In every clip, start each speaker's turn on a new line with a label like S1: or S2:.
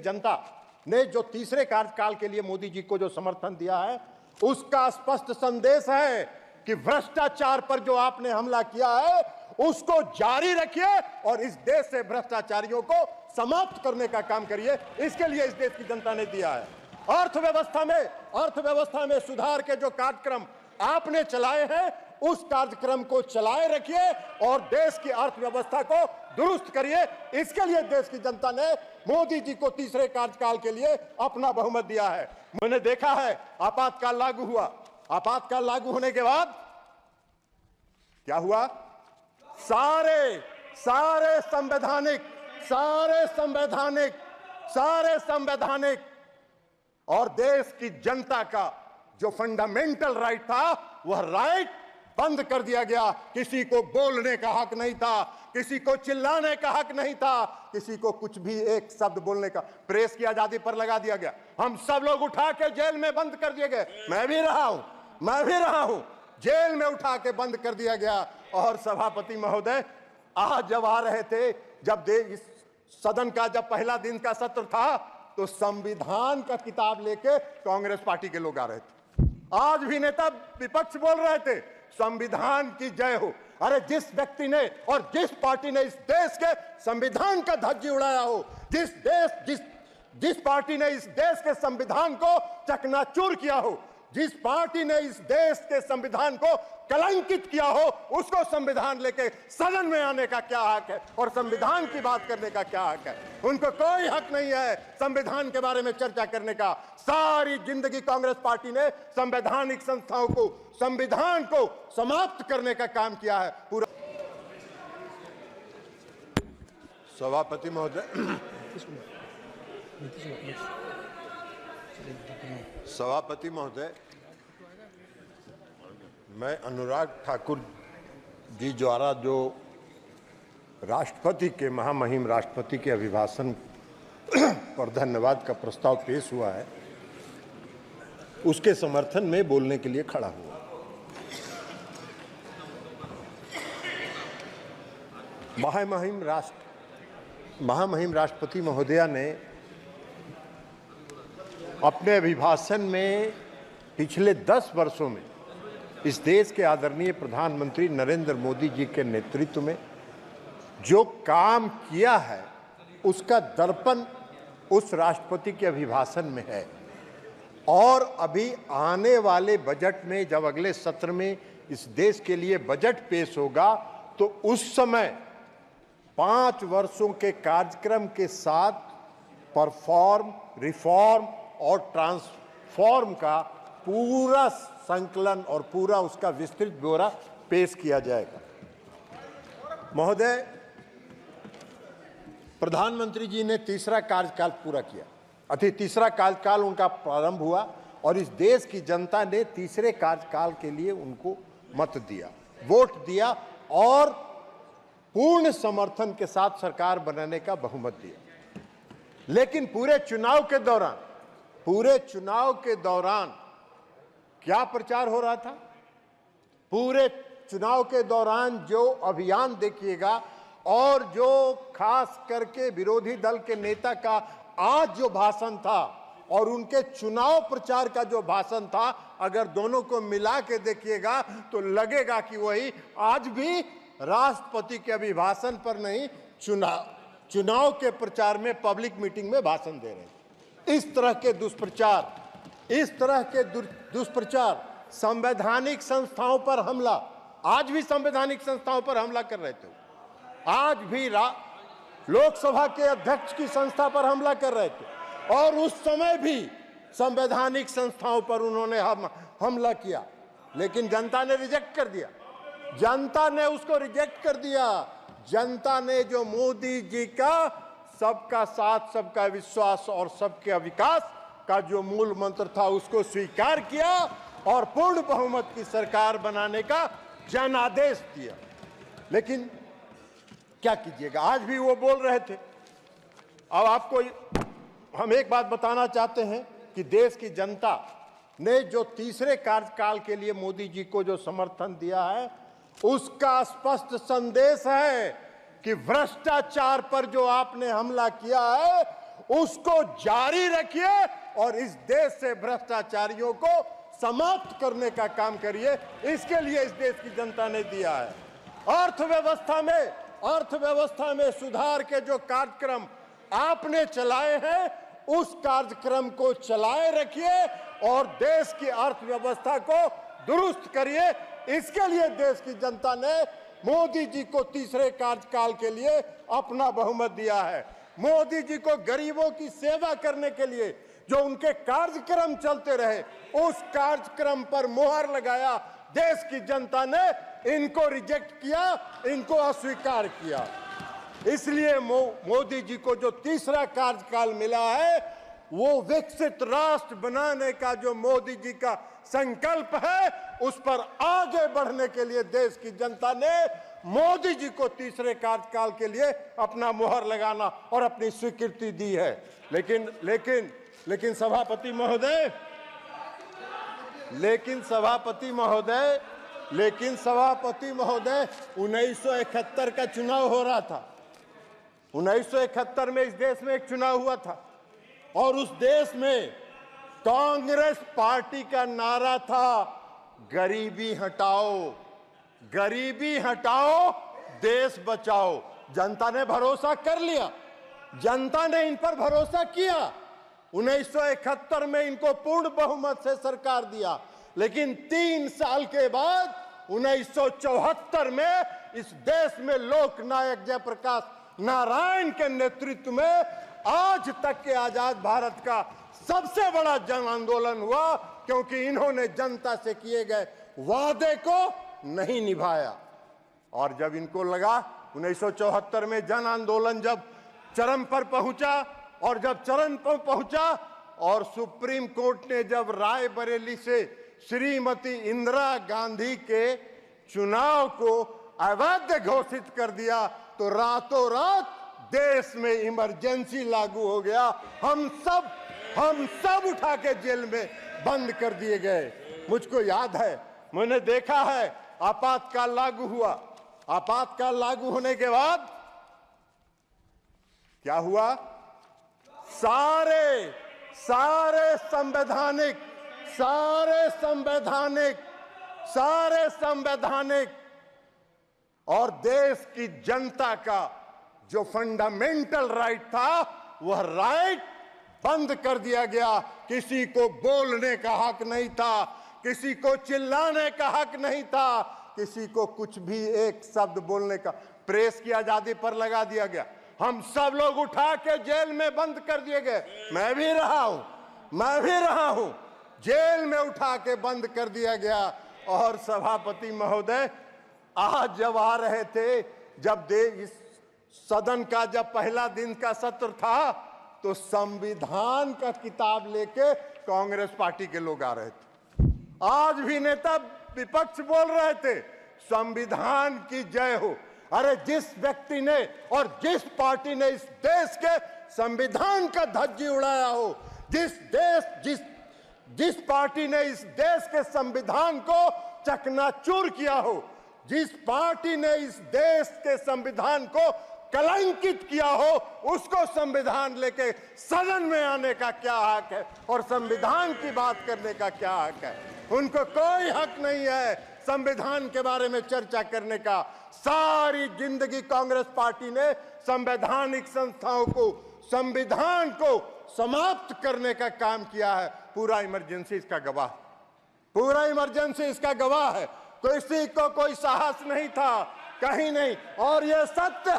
S1: जनता ने जो तीसरे कार्यकाल के लिए मोदी जी को जो समर्थन दिया है, उसका स्पष्ट संदेश है कि भ्रष्टाचार पर जो आपने हमला किया है उसको जारी रखिए और इस देश से भ्रष्टाचारियों को समाप्त करने का काम करिए। इसके लिए इस देश की जनता ने दिया है। अर्थव्यवस्था में सुधार के जो कार्यक्रम आपने चलाए हैं, उस कार्यक्रम को चलाए रखिए और देश की अर्थव्यवस्था को दुरुस्त करिए। इसके लिए देश की जनता ने मोदी जी को तीसरे कार्यकाल के लिए अपना बहुमत दिया है। मैंने देखा है आपातकाल लागू हुआ, आपातकाल लागू होने के बाद क्या हुआ? सारे संवैधानिक और देश की जनता का जो फंडामेंटल राइट था, वह राइट बंद कर दिया गया। किसी को बोलने का हक नहीं था, किसी को चिल्लाने का हक नहीं था, किसी को कुछ भी एक शब्द बोलने का, प्रेस की आजादी पर लगा दिया गया। हम सब लोग उठा के जेल में बंद कर दिए गए। मैं भी रहा हूं, जेल में उठा के बंद कर दिया गया। और सभापति महोदय आज जब आ रहे थे, जब इस सदन का जब पहला दिन का सत्र था, तो संविधान का किताब लेके कांग्रेस पार्टी के लोग आ रहे थे। आज भी नेता विपक्ष बोल रहे थे संविधान की जय हो। अरे जिस व्यक्ति ने और जिस पार्टी ने इस देश के संविधान का धज्जी उड़ाया हो, जिस पार्टी ने इस देश के संविधान को चकनाचूर किया हो, जिस पार्टी ने इस देश के संविधान को कलंकित किया हो, उसको संविधान लेके सदन में आने का क्या हक है और संविधान की बात करने का क्या हक है? उनको कोई हक नहीं है संविधान के बारे में चर्चा करने का। सारी जिंदगी कांग्रेस पार्टी ने संवैधानिक संस्थाओं को, संविधान को समाप्त करने का काम किया है। पूरा सभापति महोदय, मैं अनुराग ठाकुर जी द्वारा जो राष्ट्रपति के, महामहिम राष्ट्रपति के अभिभाषण पर धन्यवाद का प्रस्ताव पेश हुआ है, उसके समर्थन में बोलने के लिए खड़ा हुआ। महामहिम राष्ट्रपति महोदया ने अपने अभिभाषण में पिछले 10 वर्षों में इस देश के आदरणीय प्रधानमंत्री नरेंद्र मोदी जी के नेतृत्व में जो काम किया है, उसका दर्पण उस राष्ट्रपति के अभिभाषण में है। और अभी आने वाले बजट में, जब अगले सत्र में इस देश के लिए बजट पेश होगा, तो उस समय 5 वर्षों के कार्यक्रम के साथ परफॉर्म, रिफॉर्म और ट्रांसफॉर्म का पूरा संकलन और पूरा उसका विस्तृत ब्यौरा पेश किया जाएगा। महोदय, प्रधानमंत्री जी ने तीसरा कार्यकाल पूरा किया, तीसरा कार्यकाल उनका प्रारंभ हुआ और इस देश की जनता ने तीसरे कार्यकाल के लिए उनको मत दिया, वोट दिया और पूर्ण समर्थन के साथ सरकार बनाने का बहुमत दिया। लेकिन पूरे चुनाव के दौरान क्या प्रचार हो रहा था? पूरे चुनाव के दौरान जो अभियान देखिएगा और जो खास करके विरोधी दल के नेता का आज जो भाषण था और उनके चुनाव प्रचार का जो भाषण था, अगर दोनों को मिला के देखिएगा तो लगेगा कि वही आज भी राष्ट्रपति के अभिभाषण पर नहीं, चुनाव के प्रचार में, पब्लिक मीटिंग में भाषण दे रहे हैं। इस तरह के दुष्प्रचार, संवैधानिक संस्थाओं पर हमला, आज भी संवैधानिक संस्थाओं पर हमला कर रहे थे। आज भी लोकसभा के अध्यक्ष की संस्था पर हमला कर रहे थे और उस समय भी संवैधानिक संस्थाओं पर उन्होंने हमला किया। लेकिन जनता ने रिजेक्ट कर दिया, जनता ने उसको रिजेक्ट कर दिया। जनता ने जो मोदी जी का सबका साथ, सबका विश्वास और सबके विकास का जो मूल मंत्र था, उसको स्वीकार किया और पूर्ण बहुमत की सरकार बनाने का जनादेश दिया। लेकिन क्या कीजिएगा, आज भी वो बोल रहे थे। अब आपको हम एक बात बताना चाहते हैं कि देश की जनता ने जो तीसरे कार्यकाल के लिए मोदी जी को जो समर्थन दिया है, उसका स्पष्ट संदेश है कि भ्रष्टाचार पर जो आपने हमला किया है, उसको जारी रखिए और इस देश से भ्रष्टाचारियों को समाप्त करने का काम करिए। इसके लिए इस देश की जनता ने दिया है। अर्थव्यवस्था में सुधार के जो कार्यक्रम आपने चलाए हैं, उस कार्यक्रम को चलाए रखिए और देश की अर्थव्यवस्था को दुरुस्त करिए। इसके लिए देश की जनता ने मोदी जी को तीसरे कार्यकाल के लिए अपना बहुमत दिया है। मोदी जी को गरीबों की सेवा करने के लिए जो उनके कार्यक्रम चलते रहे, उस कार्यक्रम पर मुहर लगाया। देश की जनता ने इनको रिजेक्ट किया, इनको अस्वीकार किया। इसलिए मोदी जी को जो तीसरा कार्यकाल मिला है, वो विकसित राष्ट्र बनाने का जो मोदी जी का संकल्प है, उस पर आगे बढ़ने के लिए देश की जनता ने मोदी जी को तीसरे कार्यकाल के लिए अपना मुहर लगाना और अपनी स्वीकृति दी है। लेकिन सभापति महोदय, 1971 का चुनाव हो रहा था। 1971 में इस देश में एक चुनाव हुआ था और उस देश में कांग्रेस पार्टी का नारा था, गरीबी हटाओ, गरीबी हटाओ, देश बचाओ। जनता ने भरोसा कर लिया, जनता ने इन पर भरोसा किया। 1971 में इनको पूर्ण बहुमत से सरकार दिया, लेकिन 3 साल के बाद 1974 में इस देश में लोकनायक जयप्रकाश नारायण के नेतृत्व में आज तक के आजाद भारत का सबसे बड़ा जन आंदोलन हुआ, क्योंकि इन्होंने जनता से किए गए वादे को नहीं निभाया। और जब इनको लगा 1974 में जन आंदोलन जब चरम पर पहुंचा, और जब चरम पर पहुंचा और सुप्रीम कोर्ट ने जब रायबरेली से श्रीमती इंदिरा गांधी के चुनाव को अवैध घोषित कर दिया, तो रातों रात देश में इमरजेंसी लागू हो गया। हम सब उठा के जेल में बंद कर दिए गए। मुझको याद है, मैंने देखा है, आपातकाल लागू हुआ। आपातकाल लागू होने के बाद क्या हुआ? सारे संवैधानिक और देश की जनता का जो फंडामेंटल राइट था, वह राइट बंद कर दिया गया। किसी को बोलने का हक नहीं था, किसी को चिल्लाने का हक नहीं था, किसी को कुछ भी एक शब्द बोलने का, प्रेस की आजादी पर लगा दिया गया। हम सब लोग उठा के जेल में बंद कर दिए गए। मैं भी रहा हूं, जेल में उठा के बंद कर दिया गया। और सभापति महोदय, आज जब आ रहे थे, जब इस सदन का जब पहला दिन का सत्र था, तो संविधान का किताब लेके कांग्रेस पार्टी के लोग आ रहे थे। आज भी नेता विपक्ष बोल रहे थे, संविधान की जय हो। अरे जिस व्यक्ति ने और जिस पार्टी ने इस देश के संविधान का धज्जी उड़ाया हो, जिस पार्टी ने इस देश के संविधान को चकनाचूर किया हो, जिस पार्टी ने इस देश के संविधान को कलंकित किया हो, उसको संविधान लेके सदन में आने का क्या हक है और संविधान की बात करने का क्या हक है? उनको कोई हक नहीं है संविधान के बारे में चर्चा करने का। सारी जिंदगी कांग्रेस पार्टी ने संवैधानिक संस्थाओं को, संविधान को समाप्त करने का काम किया है। पूरा इमरजेंसी इसका गवाह है। किसी को कोई साहस नहीं था, कहीं नहीं। और ये सत्य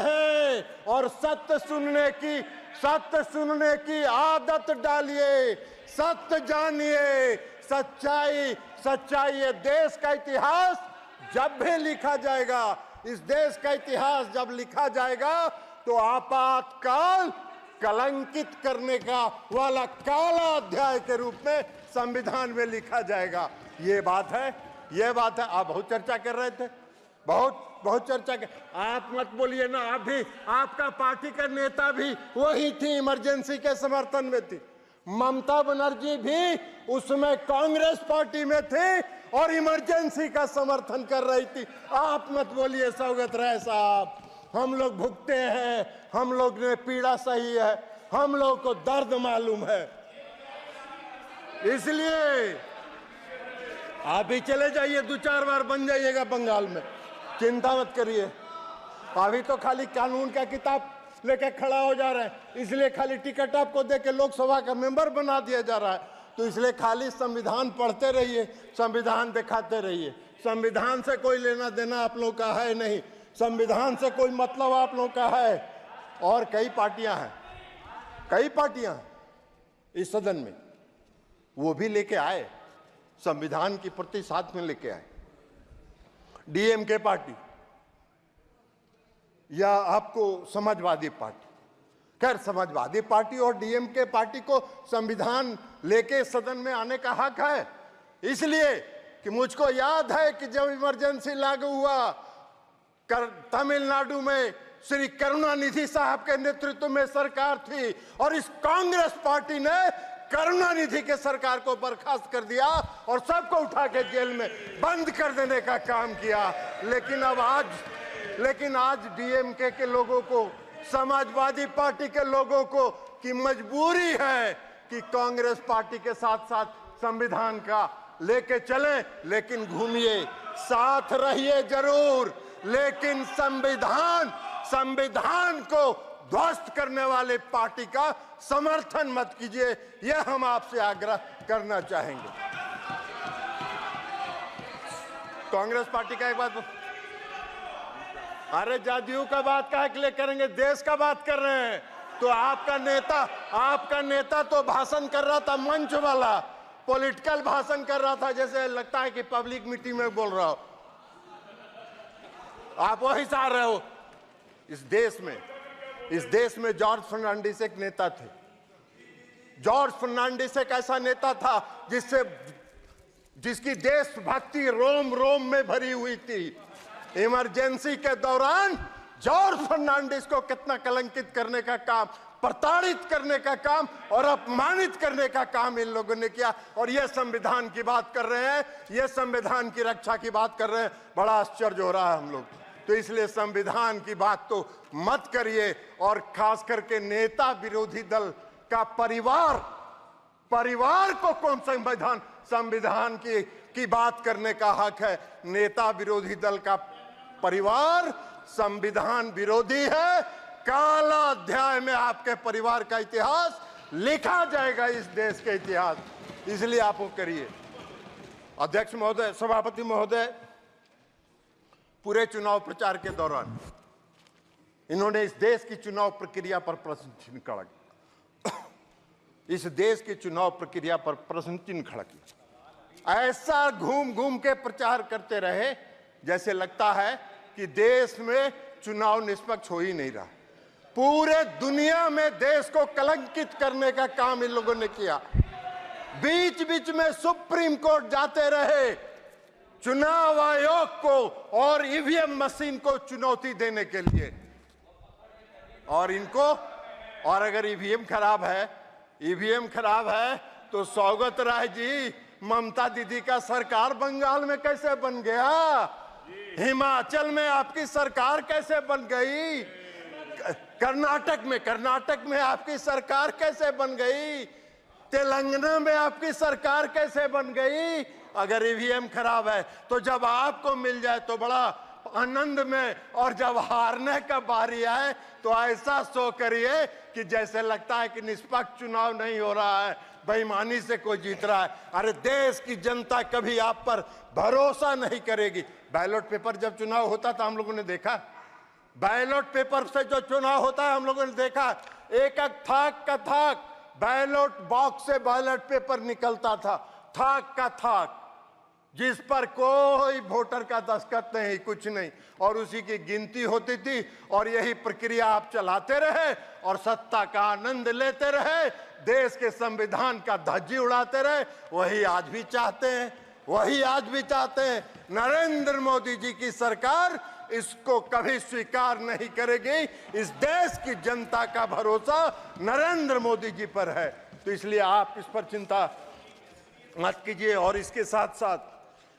S1: है और सत्य सुनने की आदत डालिए, सत्य जानिए, सच्चाई। ये देश का इतिहास जब भी लिखा जाएगा, इस देश का इतिहास जब लिखा जाएगा, तो आपातकाल कलंकित करने का वाला काला अध्याय के रूप में संविधान में लिखा जाएगा। ये बात है। आप बहुत चर्चा कर रहे थे, बहुत चर्चा कर। आप मत बोलिए ना, आप भी, आपका पार्टी का नेता भी वही थी, इमरजेंसी के समर्थन में थी। ममता बनर्जी भी उसमें कांग्रेस पार्टी में थे और इमरजेंसी का समर्थन कर रही थी। आप मत बोलिए सौगत राय साहब, हम लोग भुगते हैं, हम लोग ने पीड़ा सही है, हम लोग को दर्द मालूम है। इसलिए आप भी चले जाइए, 2-4 बार बन जाइएगा बंगाल में, चिंता मत करिए। अभी तो खाली कानून का किताब लेके खड़ा हो जा रहा है, इसलिए खाली टिकट आपको दे के लोकसभा का मेंबर बना दिया जा रहा है। तो इसलिए खाली संविधान पढ़ते रहिए, संविधान दिखाते रहिए। संविधान से कोई लेना देना आप लोगों का है नहीं, संविधान से कोई मतलब आप लोगों का है। और कई पार्टियां हैं, कई पार्टियां इस सदन में, वो भी लेके आए, संविधान की प्रति साथ में लेके आए। डीएमके पार्टी या आपको समाजवादी पार्टी, खैर समाजवादी पार्टी और डीएमके पार्टी को संविधान लेके सदन में आने का हक है, इसलिए कि मुझको याद है कि जब इमरजेंसी लागू हुआ तमिलनाडु में श्री करुणानिधि साहब के नेतृत्व में सरकार थी और इस कांग्रेस पार्टी ने करुणानिधि के सरकार को बर्खास्त कर दिया और सबको उठा के जेल में बंद कर देने का काम किया। लेकिन आज डीएमके के लोगों को, समाजवादी पार्टी के लोगों को की मजबूरी है कि कांग्रेस पार्टी के साथ साथ संविधान का लेके चले, लेकिन घूमिए, साथ रहिए जरूर, लेकिन संविधान को ध्वस्त करने वाले पार्टी का समर्थन मत कीजिए, यह हम आपसे आग्रह करना चाहेंगे। कांग्रेस पार्टी का एक बात, अरे जदयू का बात काहे के लिए करेंगे, देश का बात कर रहे हैं। तो आपका नेता तो भाषण कर रहा था, मंच वाला पॉलिटिकल भाषण कर रहा था, जैसे लगता है कि पब्लिक मीटिंग में बोल रहा हो। आप वही चाह रहे हो। इस देश में जॉर्ज फर्नांडिस एक नेता थे। जॉर्ज फर्नांडिस एक ऐसा नेता था जिसकी देशभक्ति रोम रोम में भरी हुई थी। इमरजेंसी के दौरान जॉर्ज फर्नांडिस को कितना कलंकित करने का काम, प्रताड़ित करने का काम और अपमानित करने का काम इन लोगों ने किया। और ये संविधान की बात कर रहे हैं, ये संविधान की रक्षा की बात कर रहे हैं। बड़ा आश्चर्य हो रहा है हम लोग। तो इसलिए संविधान की बात तो मत करिए, और खास करके नेता विरोधी दल का परिवार को कौन संविधान की बात करने का हक है। नेता विरोधी दल का परिवार संविधान विरोधी है। काला अध्याय में आपके परिवार का इतिहास लिखा जाएगा, इस देश के इतिहास। इसलिए आप वो करिए। अध्यक्ष महोदय, सभापति महोदय, पूरे चुनाव प्रचार के दौरान इन्होंने इस देश की चुनाव प्रक्रिया पर प्रश्न चिन्ह खड़ा किया। इस देश की चुनाव प्रक्रिया पर प्रश्न चिन्ह खड़ा किया। ऐसा घूम घूम के प्रचार करते रहे जैसे लगता है कि देश में चुनाव निष्पक्ष हो ही नहीं रहा। पूरे दुनिया में देश को कलंकित करने का काम इन लोगों ने किया। बीच बीच में सुप्रीम कोर्ट जाते रहे चुनाव आयोग को और ईवीएम मशीन को चुनौती देने के लिए। और अगर ईवीएम खराब है तो सौगत राय जी, ममता दीदी का सरकार बंगाल में कैसे बन गया? हिमाचल में आपकी सरकार कैसे बन गई? कर्नाटक में आपकी सरकार कैसे बन गई? तेलंगाना में आपकी सरकार कैसे बन गई? अगर ईवीएम खराब है तो जब आपको मिल जाए तो बड़ा आनंद में, और जब हारने का बारी आए तो ऐसा शो करिए कि जैसे लगता है कि निष्पक्ष चुनाव नहीं हो रहा है, बेईमानी से कोई जीत रहा है। अरे देश की जनता कभी आप पर भरोसा नहीं करेगी। बैलेट पेपर जब चुनाव होता था हम लोगों ने देखा, बैलेट पेपर से जो चुनाव होता है हम लोगों ने देखा, एक थाक बैलेट बॉक्स से बैलेट पेपर निकलता था, थाक का थाक, जिस पर कोई वोटर का दस्तखत नहीं, कुछ नहीं, और उसी की गिनती होती थी। और यही प्रक्रिया आप चलाते रहे और सत्ता का आनंद लेते रहे, देश के संविधान का धज्जी उड़ाते रहे। वही आज भी चाहते हैं। नरेंद्र मोदी जी की सरकार इसको कभी स्वीकार नहीं करेगी। इस देश की जनता का भरोसा नरेंद्र मोदी जी पर है। तो इसलिए आप इस पर चिंता मत कीजिए। और इसके साथ साथ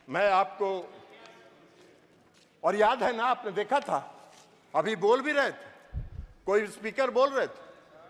S1: मैं आपको, और याद है ना, आपने देखा था अभी बोल भी रहे थे, कोई स्पीकर बोल रहे थे,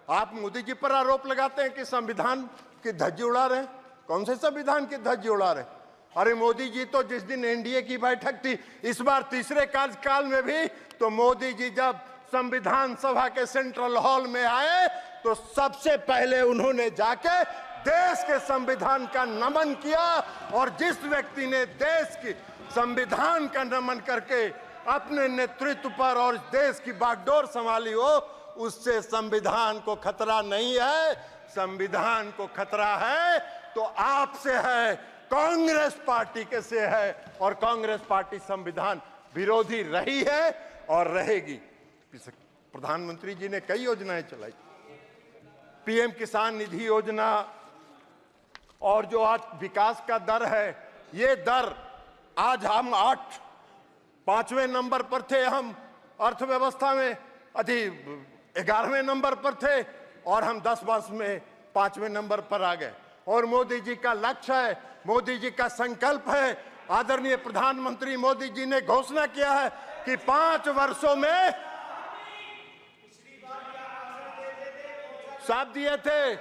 S1: आप मोदी जी पर आरोप लगाते हैं कि संविधान की धज्जी उड़ा रहे हैं। कौन से संविधान की धज्जी उड़ा रहे हैं? अरे मोदी जी तो जिस दिन एनडीए की बैठक थी, इस बार तीसरे कार्यकाल में भी, तो मोदी जी जब संविधान सभा के सेंट्रल हॉल में आए तो सबसे पहले उन्होंने जाके देश के संविधान का नमन किया। और जिस व्यक्ति ने देश की संविधान का नमन करके अपने नेतृत्व पर और देश की बागडोर संभाली हो, उससे संविधान को खतरा नहीं है। संविधान को खतरा है तो आपसे है, कांग्रेस पार्टी के से है, और कांग्रेस पार्टी संविधान विरोधी रही है और रहेगी। प्रधानमंत्री जी ने कई योजनाएं चलाई, पीएम किसान निधि योजना, और जो आज विकास का दर है, ये दर आज हम 5वें नंबर पर थे, हम अर्थव्यवस्था में 11वें नंबर पर थे, और हम 10 वर्ष में 5वें नंबर पर आ गए। और मोदी जी का लक्ष्य है, मोदी जी का संकल्प है, आदरणीय प्रधानमंत्री मोदी जी ने घोषणा किया है कि 5 वर्षों में सब दिए थे।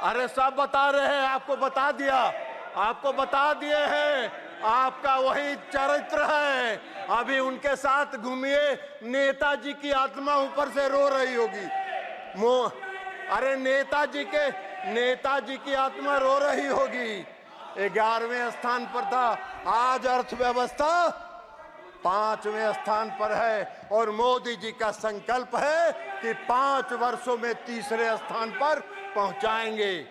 S1: अरे सब बता रहे हैं, आपको बता दिया, आपको बता दिए हैं, आपका वही चरित्र है। अभी उनके साथ घूमिए, नेताजी की आत्मा ऊपर से रो रही होगी। अरे नेताजी की आत्मा रो रही होगी। 11वें स्थान पर था, आज अर्थव्यवस्था 5वें स्थान पर है, और मोदी जी का संकल्प है कि 5 वर्षों में तीसरे स्थान पर पहुंचाएंगे।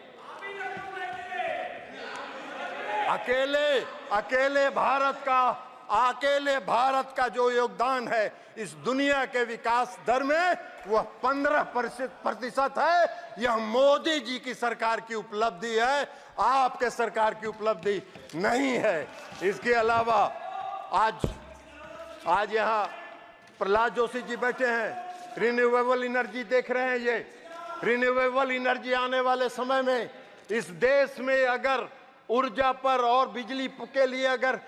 S1: अकेले भारत का जो योगदान है इस दुनिया के विकास दर में, वह 15% है। यह मोदी जी की सरकार की उपलब्धि है, आपके सरकार की उपलब्धि नहीं है। इसके अलावा आज यहाँ प्रहलाद जोशी जी बैठे हैं, रिन्यूएबल एनर्जी देख रहे हैं। ये रिन्यूएबल एनर्जी आने वाले समय में इस देश में अगर ऊर्जा पर और बिजली के लिए अगर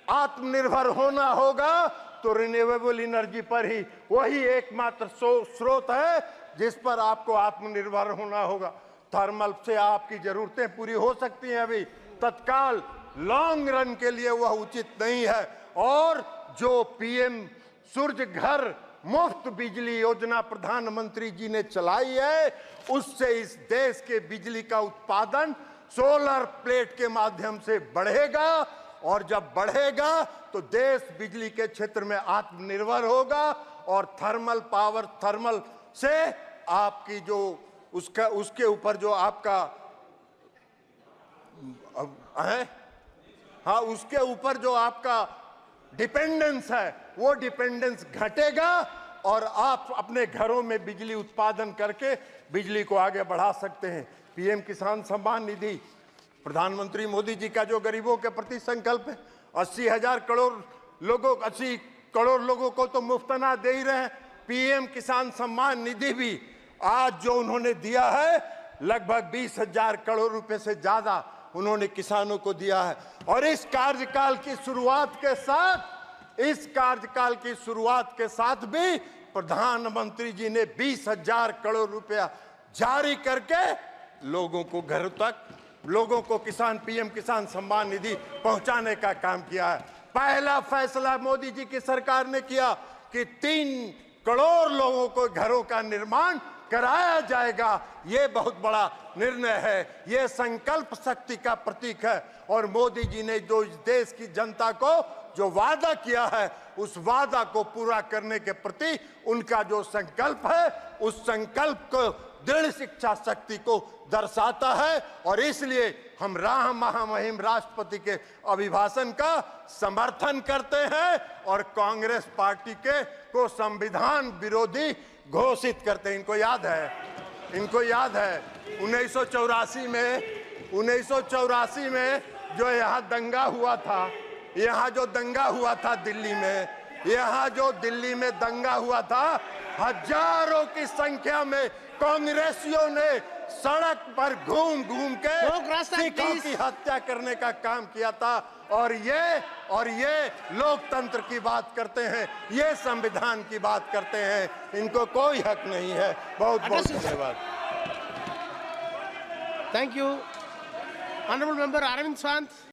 S1: आत्मनिर्भर होना होगा तो रिन्यूएबल एनर्जी पर ही, वही एकमात्र स्रोत है जिस पर आपको आत्मनिर्भर होना होगा। थर्मल से आपकी जरूरतें पूरी हो सकती हैं, अभी तत्काल लॉन्ग रन के लिए वह उचित नहीं है। और जो पीएम सूर्य घर मुफ्त बिजली योजना प्रधानमंत्री जी ने चलाई है, उससे इस देश के बिजली का उत्पादन सोलर प्लेट के माध्यम से बढ़ेगा, और जब बढ़ेगा तो देश बिजली के क्षेत्र में आत्मनिर्भर होगा। और थर्मल से आपकी जो उसके ऊपर जो आपका है, हाँ, उसके ऊपर जो आपका डिपेंडेंस है, वो डिपेंडेंस घटेगा, और आप अपने घरों में बिजली उत्पादन करके बिजली को आगे बढ़ा सकते हैं। पीएम किसान सम्मान निधि, प्रधानमंत्री मोदी जी का जो गरीबों के प्रति संकल्प है, 80 करोड़ लोगों को तो मुफ्त अनाज दे ही रहे हैं। पीएम किसान सम्मान निधि भी आज जो उन्होंने दिया है, लगभग 20,000 करोड़ रुपए से ज्यादा उन्होंने किसानों को दिया है। और इस कार्यकाल की शुरुआत के साथ भी प्रधानमंत्री जी ने 20,000 करोड़ रुपया जारी करके लोगों को घरों तक, लोगों को पीएम किसान सम्मान निधि पहुंचाने का काम किया है। पहला फैसला मोदी जी की सरकार ने किया कि 3 करोड़ लोगों को घरों का निर्माण कराया जाएगा। ये बहुत बड़ा निर्णय है, ये संकल्प शक्ति का प्रतीक है। और मोदी जी ने जो इस देश की जनता को जो वादा किया है, उस वादा को पूरा करने के प्रति उनका जो संकल्प है, उस संकल्प को दृढ़ शिक्षा शक्ति को दर्शाता है। और इसलिए हम महामहिम राष्ट्रपति के अभिभाषण का समर्थन करते हैं और कांग्रेस पार्टी को संविधान विरोधी घोषित करते हैं। इनको याद है 1984 में जो यहाँ दंगा हुआ था, दिल्ली में दंगा हुआ था, हजारों की संख्या में कांग्रेसियों ने सड़क पर घूम घूम के
S2: No cross talk,
S1: सिखों
S2: please.
S1: की हत्या करने का काम किया था। और ये लोकतंत्र की बात करते हैं, ये संविधान की बात करते हैं। इनको कोई हक नहीं है। बहुत बहुत धन्यवाद।
S2: Thank you. Honorable Member Arvind Swant.